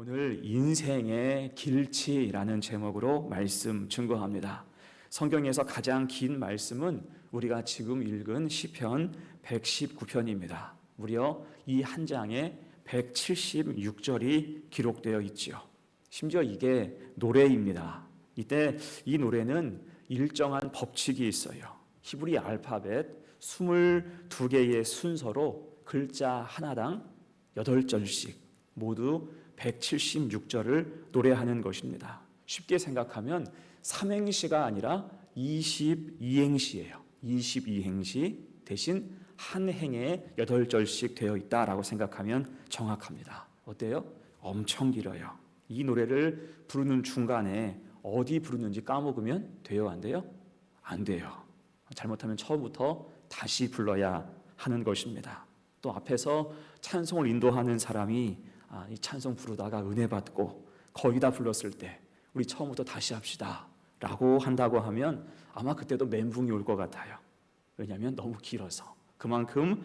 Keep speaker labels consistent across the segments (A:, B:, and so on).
A: 오늘 인생의 길치라는 제목으로 말씀 증거합니다. 성경에서 가장 긴 말씀은 우리가 지금 읽은 시편 119편입니다. 무려 이 한 장에 176절이 기록되어 있지요. 심지어 이게 노래입니다. 이때 이 노래는 일정한 법칙이 있어요. 히브리 알파벳 22개의 순서로 글자 하나당 8절씩 모두 176절을 노래하는 것입니다. 쉽게 생각하면 삼행시가 아니라 22행시예요. 22행시 대신 한 행에 8절씩 되어 있다라고 생각하면 정확합니다. 어때요? 엄청 길어요. 이 노래를 부르는 중간에 어디 부르는지 까먹으면 돼요? 안 돼요? 안 돼요. 잘못하면 처음부터 다시 불러야 하는 것입니다. 또 앞에서 찬송을 인도하는 사람이 이 찬송 부르다가 은혜 받고 거의 다 불렀을 때 우리 처음부터 다시 합시다 라고 한다고 하면 아마 그때도 멘붕이 올 것 같아요. 왜냐하면 너무 길어서 그만큼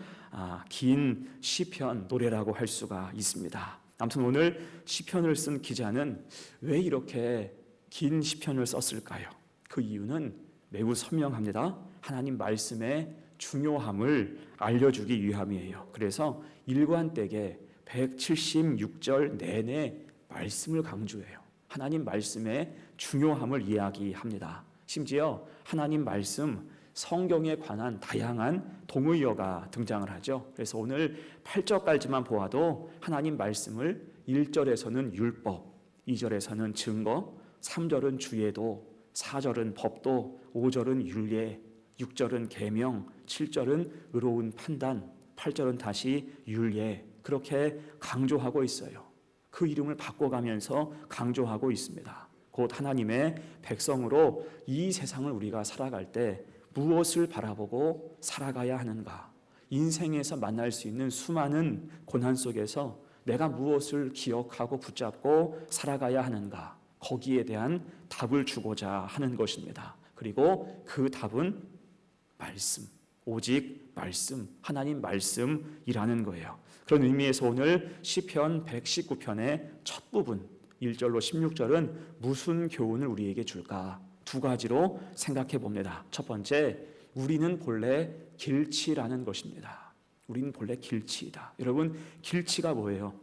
A: 긴 시편 노래라고 할 수가 있습니다. 아무튼 오늘 시편을 쓴 기자는 왜 이렇게 긴 시편을 썼을까요? 그 이유는 매우 선명합니다. 하나님 말씀의 중요함을 알려주기 위함이에요. 그래서 일관되게 176절 내내 말씀을 강조해요. 하나님 말씀의 중요함을 이야기합니다. 심지어 하나님 말씀 성경에 관한 다양한 동의어가 등장을 하죠. 그래서 오늘 8절까지만 보아도 하나님 말씀을 1절에서는 율법, 2절에서는 증거, 3절은 주예도, 4절은 법도, 5절은 율례, 6절은 계명, 7절은 의로운 판단, 8절은 다시 율례, 그렇게 강조하고 있어요. 그 이름을 바꿔가면서 강조하고 있습니다. 곧 하나님의 백성으로 이 세상을 우리가 살아갈 때 무엇을 바라보고 살아가야 하는가? 인생에서 만날 수 있는 수많은 고난 속에서 내가 무엇을 기억하고 붙잡고 살아가야 하는가? 거기에 대한 답을 주고자 하는 것입니다. 그리고 그 답은 말씀, 오직 말씀, 하나님 말씀이라는 거예요. 그런 의미에서 오늘 시편 119편의 첫 부분 1절로 16절은 무슨 교훈을 우리에게 줄까? 두 가지로 생각해 봅니다. 첫 번째, 우리는 본래 길치라는 것입니다. 우리는 본래 길치이다. 여러분, 길치가 뭐예요?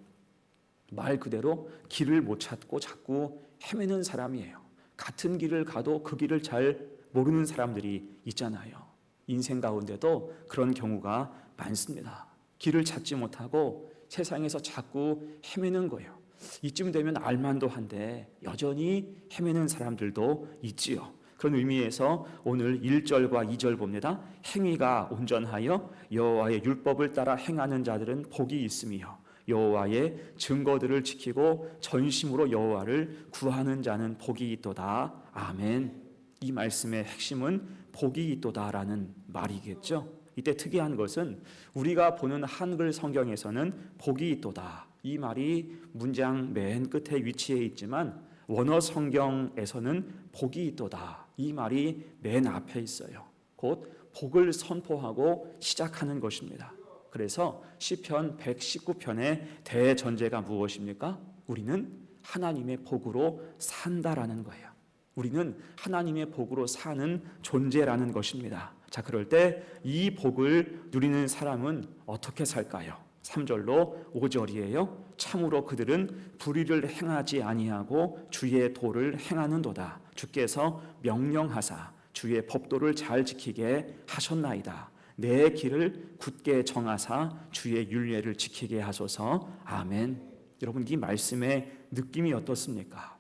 A: 말 그대로 길을 못 찾고 자꾸 헤매는 사람이에요. 같은 길을 가도 그 길을 잘 모르는 사람들이 있잖아요. 인생 가운데도 그런 경우가 많습니다. 길을 찾지 못하고 세상에서 자꾸 헤매는 거예요. 이쯤 되면 알만도 한데 여전히 헤매는 사람들도 있지요. 그런 의미에서 오늘 1절과 2절 봅니다. 행위가 온전하여 여호와의 율법을 따라 행하는 자들은 복이 있으며 여호와의 증거들을 지키고 전심으로 여호와를 구하는 자는 복이 있도다. 아멘. 이 말씀의 핵심은 복이 있도다라는 말이겠죠. 이때 특이한 것은 우리가 보는 한글 성경에서는 복이 있도다, 이 말이 문장 맨 끝에 위치해 있지만 원어 성경에서는 복이 있도다, 이 말이 맨 앞에 있어요. 곧 복을 선포하고 시작하는 것입니다. 그래서 시편 119편의 대전제가 무엇입니까? 우리는 하나님의 복으로 산다라는 거예요. 우리는 하나님의 복으로 사는 존재라는 것입니다. 자, 그럴 때 이 복을 누리는 사람은 어떻게 살까요? 3절로 5절이에요. 참으로 그들은 불의를 행하지 아니하고 주의 도를 행하는도다. 주께서 명령하사 주의 법도를 잘 지키게 하셨나이다. 내 길을 굳게 정하사 주의 율례를 지키게 하소서. 아멘. 여러분, 이 말씀의 느낌이 어떻습니까?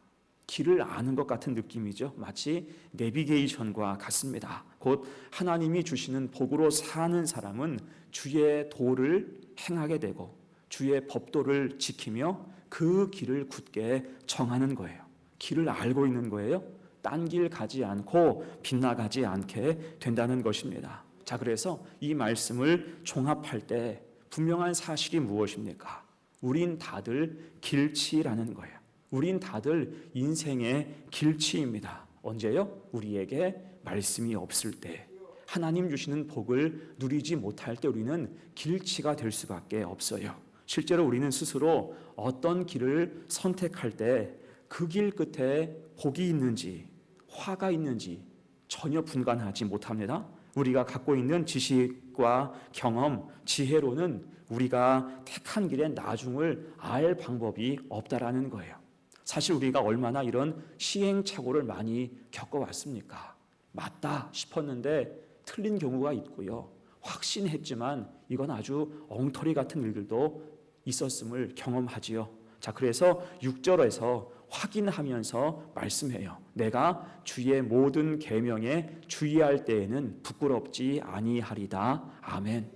A: 길을 아는 것 같은 느낌이죠. 마치 내비게이션과 같습니다. 곧 하나님이 주시는 복으로 사는 사람은 주의 도를 행하게 되고 주의 법도를 지키며 그 길을 굳게 정하는 거예요. 길을 알고 있는 거예요. 딴 길 가지 않고 빗나가지 않게 된다는 것입니다. 자, 그래서 이 말씀을 종합할 때 분명한 사실이 무엇입니까? 우린 다들 길치라는 거예요. 우린 다들 인생의 길치입니다. 언제요? 우리에게 말씀이 없을 때, 하나님 주시는 복을 누리지 못할 때 우리는 길치가 될 수밖에 없어요. 실제로 우리는 스스로 어떤 길을 선택할 때 그 길 끝에 복이 있는지 화가 있는지 전혀 분간하지 못합니다. 우리가 갖고 있는 지식과 경험, 지혜로는 우리가 택한 길의 나중을 알 방법이 없다라는 거예요. 사실 우리가 얼마나 이런 시행착오를 많이 겪어왔습니까? 맞다 싶었는데 틀린 경우가 있고요. 확신했지만 이건 아주 엉터리 같은 일들도 있었음을 경험하지요. 자, 그래서 6절에서 확인하면서 말씀해요. 내가 주의 모든 계명에 주의할 때에는 부끄럽지 아니하리다. 아멘.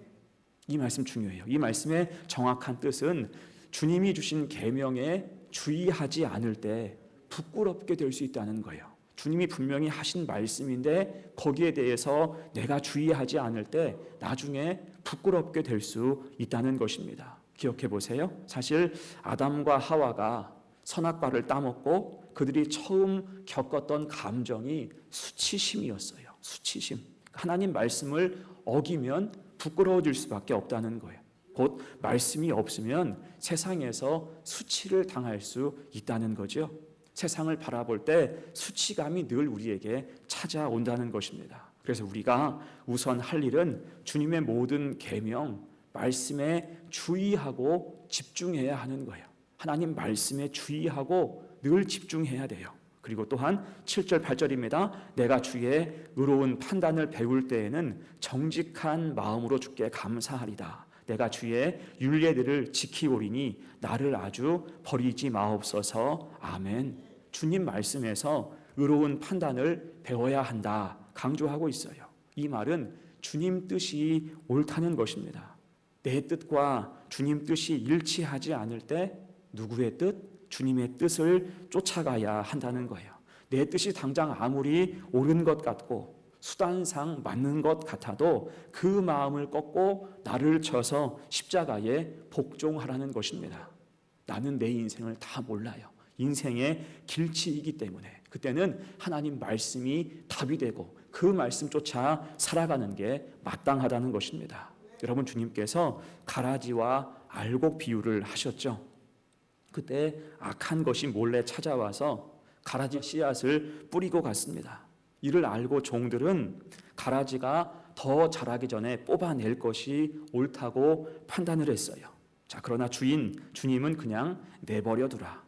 A: 이 말씀 중요해요. 이 말씀의 정확한 뜻은 주님이 주신 계명에 주의하지 않을 때 부끄럽게 될 수 있다는 거예요. 주님이 분명히 하신 말씀인데 거기에 대해서 내가 주의하지 않을 때 나중에 부끄럽게 될 수 있다는 것입니다. 기억해 보세요. 사실 아담과 하와가 선악과를 따먹고 그들이 처음 겪었던 감정이 수치심이었어요. 수치심. 하나님 말씀을 어기면 부끄러워질 수밖에 없다는 거예요. 곧 말씀이 없으면 세상에서 수치를 당할 수 있다는 거죠. 세상을 바라볼 때 수치감이 늘 우리에게 찾아온다는 것입니다. 그래서 우리가 우선 할 일은 주님의 모든 계명, 말씀에 주의하고 집중해야 하는 거예요. 하나님 말씀에 주의하고 늘 집중해야 돼요. 그리고 또한 7절 8절입니다. 내가 주의 의로운 판단을 배울 때에는 정직한 마음으로 주께 감사하리다. 내가 주의 율례들을 지키오리니 나를 아주 버리지 마옵소서. 아멘. 주님 말씀에서 의로운 판단을 배워야 한다 강조하고 있어요. 이 말은 주님 뜻이 옳다는 것입니다. 내 뜻과 주님 뜻이 일치하지 않을 때 누구의 뜻? 주님의 뜻을 쫓아가야 한다는 거예요. 내 뜻이 당장 아무리 옳은 것 같고 수단상 맞는 것 같아도 그 마음을 꺾고 나를 쳐서 십자가에 복종하라는 것입니다. 나는 내 인생을 다 몰라요. 인생의 길치이기 때문에 그때는 하나님 말씀이 답이 되고 그 말씀 쫓아 살아가는 게 마땅하다는 것입니다. 여러분, 주님께서 가라지와 알곡 비유를 하셨죠. 그때 악한 것이 몰래 찾아와서 가라지 씨앗을 뿌리고 갔습니다. 이를 알고 종들은 가라지가 더 자라기 전에 뽑아낼 것이 옳다고 판단을 했어요. 자, 그러나 주님은 그냥 내버려 두라.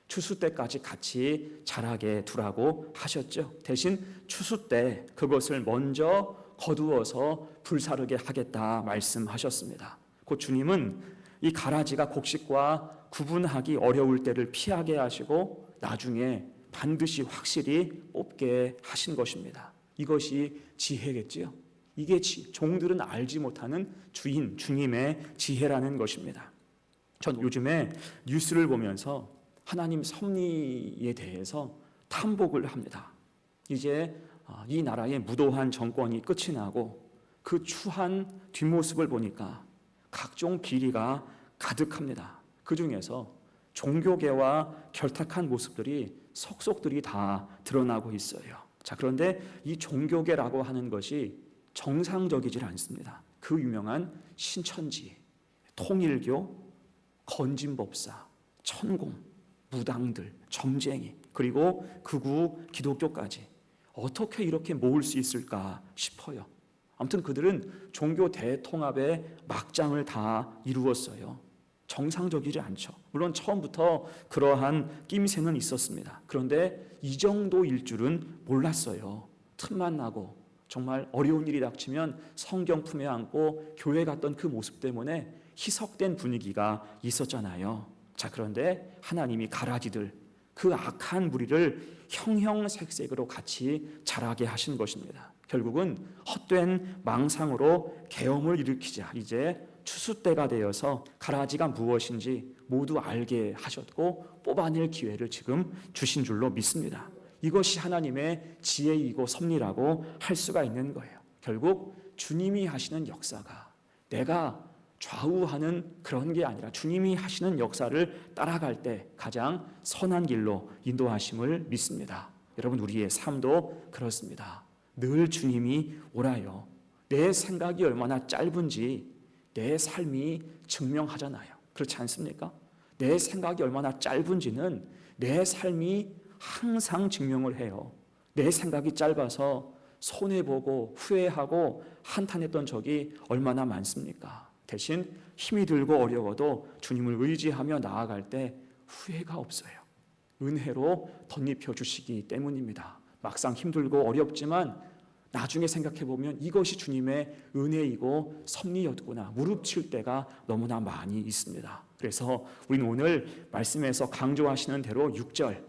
A: 추수 때까지 같이 자라게 두라고 하셨죠. 대신 추수 때 그것을 먼저 거두어서 불사르게 하겠다 말씀하셨습니다. 곧 주님은 이 가라지가 곡식과 구분하기 어려울 때를 피하게 하시고 나중에 반드시 확실히 뽑게 하신 것입니다. 이것이 지혜겠지요. 이게 종들은 알지 못하는 주님의 지혜라는 것입니다. 전 요즘에 뉴스를 보면서 하나님 섭리에 대해서 탐복을 합니다. 이제 이 나라의 무도한 정권이 끝이 나고 그 추한 뒷모습을 보니까 각종 비리가 가득합니다. 그 중에서 종교계와 결탁한 모습들이 속속들이 다 드러나고 있어요. 자, 그런데 이 종교계라고 하는 것이 정상적이질 않습니다. 그 유명한 신천지, 통일교, 건진법사, 천공, 무당들, 점쟁이, 그리고 극우 기독교까지 어떻게 이렇게 모을 수 있을까 싶어요. 아무튼 그들은 종교 대통합의 막장을 다 이루었어요. 정상적이지 않죠. 물론 처음부터 그러한 낌새는 있었습니다. 그런데 이 정도일 줄은 몰랐어요. 틈만 나고 정말 어려운 일이 닥치면 성경 품에 안고 교회 갔던 그 모습 때문에 희석된 분위기가 있었잖아요. 자, 그런데 하나님이 가라지들, 그 악한 무리를 형형색색으로 같이 자라게 하신 것입니다. 결국은 헛된 망상으로 계엄을 일으키자 이제 추수 때가 되어서 가라지가 무엇인지 모두 알게 하셨고 뽑아낼 기회를 지금 주신 줄로 믿습니다. 이것이 하나님의 지혜이고 섭리라고 할 수가 있는 거예요. 결국 주님이 하시는 역사가 내가 좌우하는 그런 게 아니라 주님이 하시는 역사를 따라갈 때 가장 선한 길로 인도하심을 믿습니다. 여러분, 우리의 삶도 그렇습니다. 늘 주님이 오라요. 내 생각이 얼마나 짧은지 내 삶이 증명하잖아요. 그렇지 않습니까? 내 생각이 얼마나 짧은지는 내 삶이 항상 증명을 해요. 내 생각이 짧아서 손해보고 후회하고 한탄했던 적이 얼마나 많습니까? 대신 힘이 들고 어려워도 주님을 의지하며 나아갈 때 후회가 없어요. 은혜로 덧입혀 주시기 때문입니다. 막상 힘들고 어렵지만 나중에 생각해보면 이것이 주님의 은혜이고 섭리였구나 무릅칠 때가 너무나 많이 있습니다. 그래서 우리는 오늘 말씀에서 강조하시는 대로 6절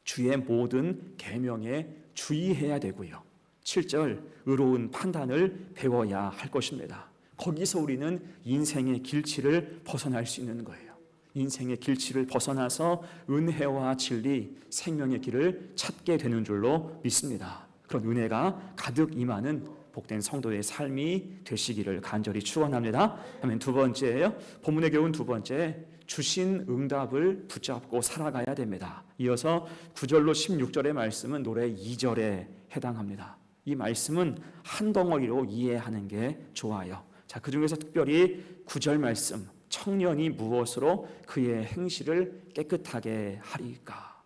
A: 주의 모든 계명에 주의해야 되고요, 7절 의로운 판단을 배워야 할 것입니다. 거기서 우리는 인생의 길치를 벗어날 수 있는 거예요. 인생의 길치를 벗어나서 은혜와 진리, 생명의 길을 찾게 되는 줄로 믿습니다. 그런 은혜가 가득 임하는 복된 성도의 삶이 되시기를 간절히 축원합니다. 하면 두 번째예요. 본문에 겨운 두 번째, 주신 응답을 붙잡고 살아가야 됩니다. 이어서 9절로 16절의 말씀은 노래 2절에 해당합니다. 이 말씀은 한 덩어리로 이해하는 게 좋아요. 자, 그 중에서 특별히 9절 말씀, 청년이 무엇으로 그의 행실을 깨끗하게 하리까?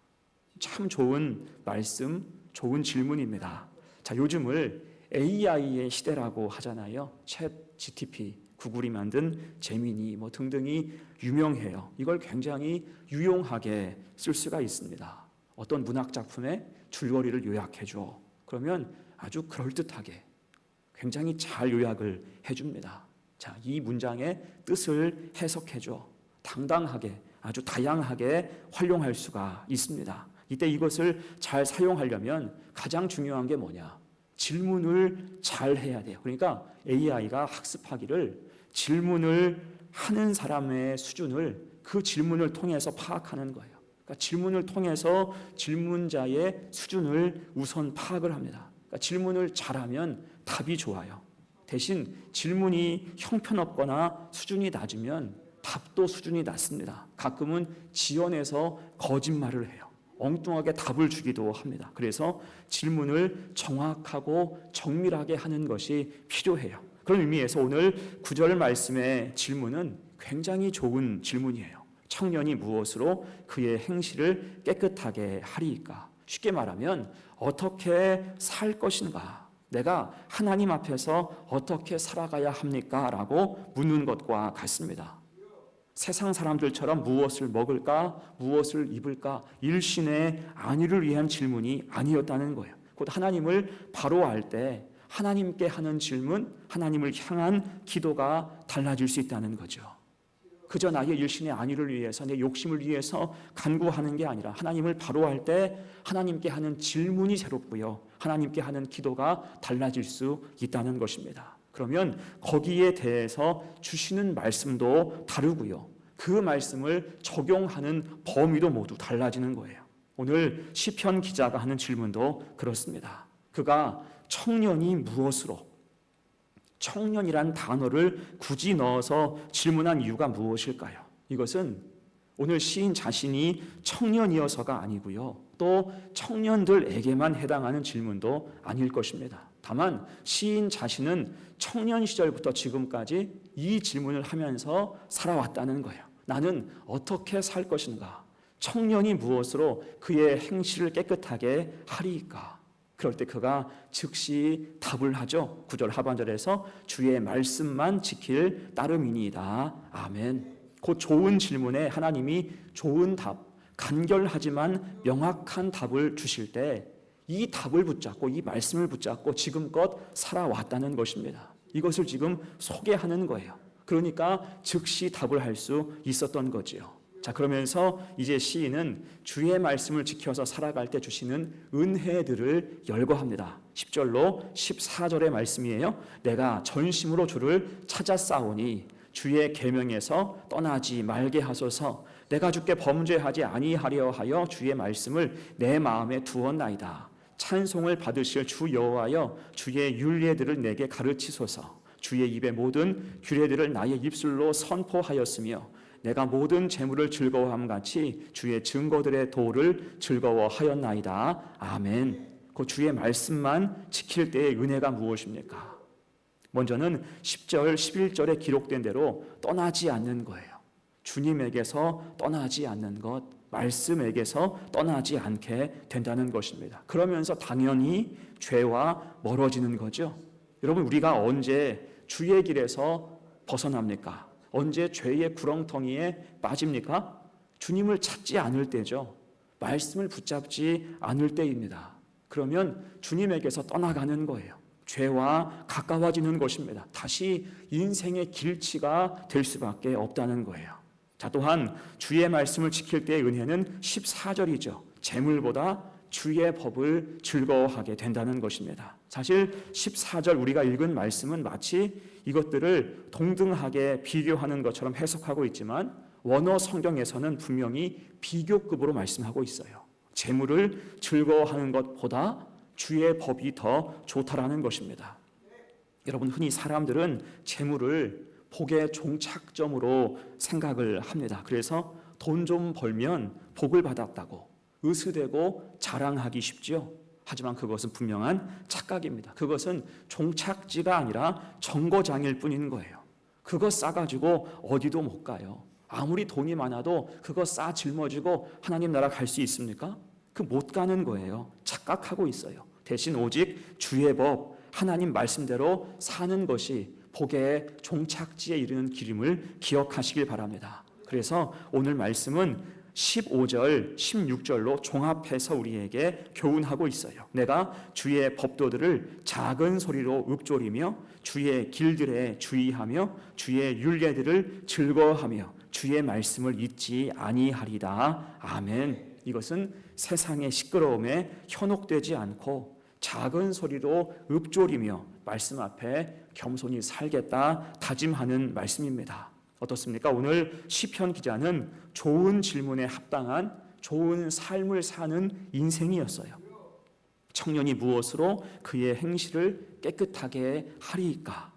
A: 참 좋은 말씀, 좋은 질문입니다. 자, 요즘을 AI의 시대라고 하잖아요. 챗 GTP, 구글이 만든 제미니 등등이 유명해요. 이걸 굉장히 유용하게 쓸 수가 있습니다. 어떤 문학 작품의 줄거리를 요약해 줘. 그러면 아주 그럴듯하게 굉장히 잘 요약을 해줍니다. 자, 이 문장의 뜻을 해석해 줘. 당당하게, 아주 다양하게 활용할 수가 있습니다. 이때 이것을 잘 사용하려면 가장 중요한 게 뭐냐? 질문을 잘 해야 돼요. 그러니까 AI가 학습하기를 질문을 하는 사람의 수준을 그 질문을 통해서 파악하는 거예요. 그러니까 질문을 통해서 질문자의 수준을 우선 파악을 합니다. 그러니까 질문을 잘하면 답이 좋아요. 대신 질문이 형편없거나 수준이 낮으면 답도 수준이 낮습니다. 가끔은 지연해서 거짓말을 해요. 엉뚱하게 답을 주기도 합니다. 그래서 질문을 정확하고 정밀하게 하는 것이 필요해요. 그런 의미에서 오늘 9절 말씀의 질문은 굉장히 좋은 질문이에요. 청년이 무엇으로 그의 행실을 깨끗하게 하리이까? 쉽게 말하면 어떻게 살 것인가? 내가 하나님 앞에서 어떻게 살아가야 합니까? 라고 묻는 것과 같습니다. 세상 사람들처럼 무엇을 먹을까, 무엇을 입을까, 일신의 안위를 위한 질문이 아니었다는 거예요. 곧 하나님을 바로 알 때 하나님께 하는 질문, 하나님을 향한 기도가 달라질 수 있다는 거죠. 그저 나의 일신의 안위를 위해서, 내 욕심을 위해서 간구하는 게 아니라 하나님을 바로 할 때 하나님께 하는 질문이 새롭고요, 하나님께 하는 기도가 달라질 수 있다는 것입니다. 그러면 거기에 대해서 주시는 말씀도 다르고요, 그 말씀을 적용하는 범위도 모두 달라지는 거예요. 오늘 시편 기자가 하는 질문도 그렇습니다. 그가 청년이 무엇으로, 청년이란 단어를 굳이 넣어서 질문한 이유가 무엇일까요? 이것은 오늘 시인 자신이 청년이어서가 아니고요, 또 청년들에게만 해당하는 질문도 아닐 것입니다. 다만 시인 자신은 청년 시절부터 지금까지 이 질문을 하면서 살아왔다는 거예요. 나는 어떻게 살 것인가? 청년이 무엇으로 그의 행실을 깨끗하게 하리이까? 그럴 때 그가 즉시 답을 하죠. 9절 하반절에서 주의 말씀만 지킬 따름이니이다. 아멘. 그 좋은 질문에 하나님이 좋은 답, 간결하지만 명확한 답을 주실 때 이 답을 붙잡고, 이 말씀을 붙잡고 지금껏 살아왔다는 것입니다. 이것을 지금 소개하는 거예요. 그러니까 즉시 답을 할 수 있었던 거지요. 자, 그러면서 이제 시인은 주의 말씀을 지켜서 살아갈 때 주시는 은혜들을 열거합니다. 10절로 14절의 말씀이에요. 내가 전심으로 주를 찾았사오니 주의 계명에서 떠나지 말게 하소서. 내가 주께 범죄하지 아니하려 하여 주의 말씀을 내 마음에 두었나이다. 찬송을 받으실 주 여호와여, 주의 율례들을 내게 가르치소서. 주의 입의 모든 규례들을 나의 입술로 선포하였으며 내가 모든 재물을 즐거워함 같이 주의 증거들의 도를 즐거워하였나이다. 아멘. 그 주의 말씀만 지킬 때의 은혜가 무엇입니까? 먼저는 10절, 11절에 기록된 대로 떠나지 않는 거예요. 주님에게서 떠나지 않는 것, 말씀에게서 떠나지 않게 된다는 것입니다. 그러면서 당연히 죄와 멀어지는 거죠. 여러분, 우리가 언제 주의 길에서 벗어납니까? 언제 죄의 구렁텅이에 빠집니까? 주님을 찾지 않을 때죠. 말씀을 붙잡지 않을 때입니다. 그러면 주님에게서 떠나가는 거예요. 죄와 가까워지는 것입니다. 다시 인생의 길치가 될 수밖에 없다는 거예요. 자, 또한 주의 말씀을 지킬 때의 은혜는 14절이죠. 재물보다 주의 법을 즐거워하게 된다는 것입니다. 사실 14절 우리가 읽은 말씀은 마치 이것들을 동등하게 비교하는 것처럼 해석하고 있지만 원어 성경에서는 분명히 비교급으로 말씀하고 있어요. 재물을 즐거워하는 것보다 주의 법이 더 좋다라는 것입니다. 여러분, 흔히 사람들은 재물을 복의 종착점으로 생각을 합니다. 그래서 돈 좀 벌면 복을 받았다고 으스대고 자랑하기 쉽죠. 하지만 그것은 분명한 착각입니다. 그것은 종착지가 아니라 정거장일 뿐인 거예요. 그거 싸가지고 어디도 못 가요. 아무리 돈이 많아도 그거 싸 짊어지고 하나님 나라 갈 수 있습니까? 그 못 가는 거예요. 착각하고 있어요. 대신 오직 주의 법, 하나님 말씀대로 사는 것이 복의 종착지에 이르는 길임을 기억하시길 바랍니다. 그래서 오늘 말씀은 15절, 16절로 종합해서 우리에게 교훈하고 있어요. 내가 주의 법도들을 작은 소리로 읊조리며 주의 길들에 주의하며 주의 율례들을 즐거워하며 주의 말씀을 잊지 아니하리다. 아멘. 이것은 세상의 시끄러움에 현혹되지 않고 작은 소리로 읊조리며 말씀 앞에 겸손히 살겠다 다짐하는 말씀입니다. 어떻습니까? 오늘 시편 기자는 좋은 질문에 합당한 좋은 삶을 사는 인생이었어요. 청년이 무엇으로 그의 행실을 깨끗하게 하리이까?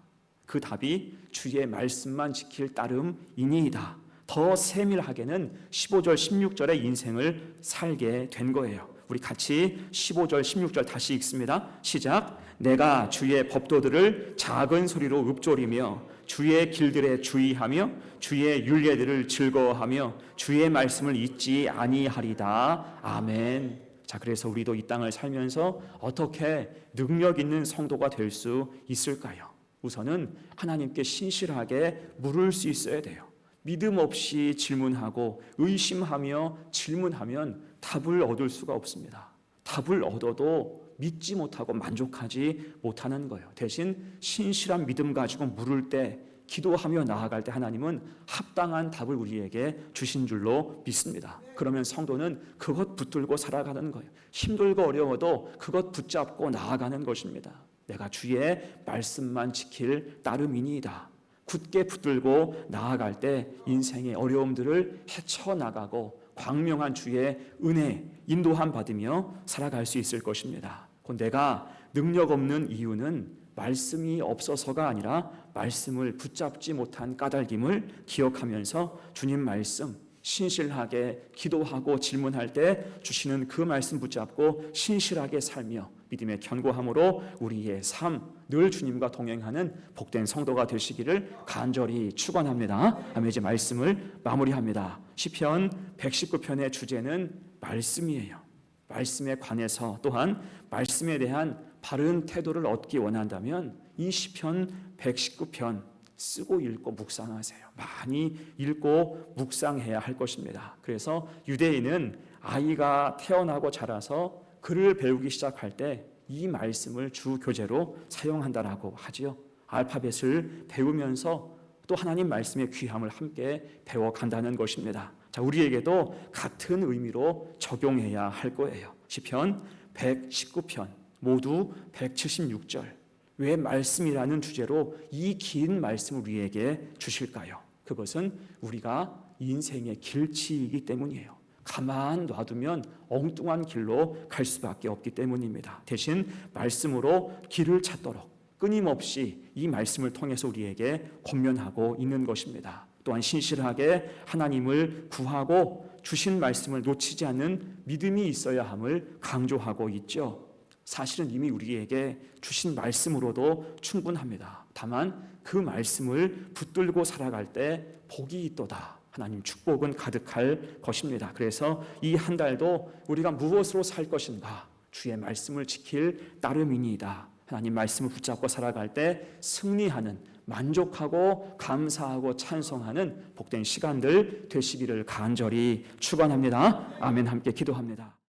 A: 그 답이 주의 말씀만 지킬 따름이니이다. 더 세밀하게는 15절 16절의 인생을 살게 된 거예요. 우리 같이 15절 16절 다시 읽습니다. 시작. 내가 주의 법도들을 작은 소리로 읊조리며 주의 길들에 주의하며 주의 율례들을 즐거워하며 주의 말씀을 잊지 아니하리다. 아멘. 자, 그래서 우리도 이 땅을 살면서 어떻게 능력 있는 성도가 될 수 있을까요? 우선은 하나님께 신실하게 물을 수 있어야 돼요. 믿음 없이 질문하고 의심하며 질문하면 답을 얻을 수가 없습니다. 답을 얻어도 믿지 못하고 만족하지 못하는 거예요. 대신 신실한 믿음 가지고 물을 때, 기도하며 나아갈 때 하나님은 합당한 답을 우리에게 주신 줄로 믿습니다. 그러면 성도는 그것 붙들고 살아가는 거예요. 힘들고 어려워도 그것 붙잡고 나아가는 것입니다. 내가 주의 말씀만 지킬 따름이니이다. 굳게 붙들고 나아갈 때 인생의 어려움들을 헤쳐나가고 광명한 주의 은혜, 인도함 받으며 살아갈 수 있을 것입니다. 내가 능력 없는 이유는 말씀이 없어서가 아니라 말씀을 붙잡지 못한 까닭임을 기억하면서 주님 말씀 신실하게 기도하고 질문할 때 주시는 그 말씀 붙잡고 신실하게 살며 믿음의 견고함으로 우리의 삶 늘 주님과 동행하는 복된 성도가 되시기를 간절히 축원합니다. 다음에 이제 말씀을 마무리합니다. 시편 119편의 주제는 말씀이에요. 말씀에 관해서 또한 말씀에 대한 바른 태도를 얻기 원한다면 이 시편 119편 쓰고 읽고 묵상하세요. 많이 읽고 묵상해야 할 것입니다. 그래서 유대인은 아이가 태어나고 자라서 글을 배우기 시작할 때 이 말씀을 주 교재로 사용한다라고 하지요. 알파벳을 배우면서 또 하나님 말씀의 귀함을 함께 배워간다는 것입니다. 자, 우리에게도 같은 의미로 적용해야 할 거예요. 시편 119편 모두 176절. 왜 말씀이라는 주제로 이 긴 말씀을 우리에게 주실까요? 그것은 우리가 인생의 길치이기 때문이에요. 가만 놔두면 엉뚱한 길로 갈 수밖에 없기 때문입니다. 대신 말씀으로 길을 찾도록 끊임없이 이 말씀을 통해서 우리에게 권면하고 있는 것입니다. 또한 신실하게 하나님을 구하고 주신 말씀을 놓치지 않는 믿음이 있어야 함을 강조하고 있죠. 사실은 이미 우리에게 주신 말씀으로도 충분합니다. 다만 그 말씀을 붙들고 살아갈 때 복이 있도다 하나님 축복은 가득할 것입니다. 그래서 이 한 달도 우리가 무엇으로 살 것인가? 주의 말씀을 지킬 따름이니이다. 하나님 말씀을 붙잡고 살아갈 때 승리하는, 만족하고 감사하고 찬송하는 복된 시간들 되시기를 간절히 축원합니다. 아멘. 함께 기도합니다.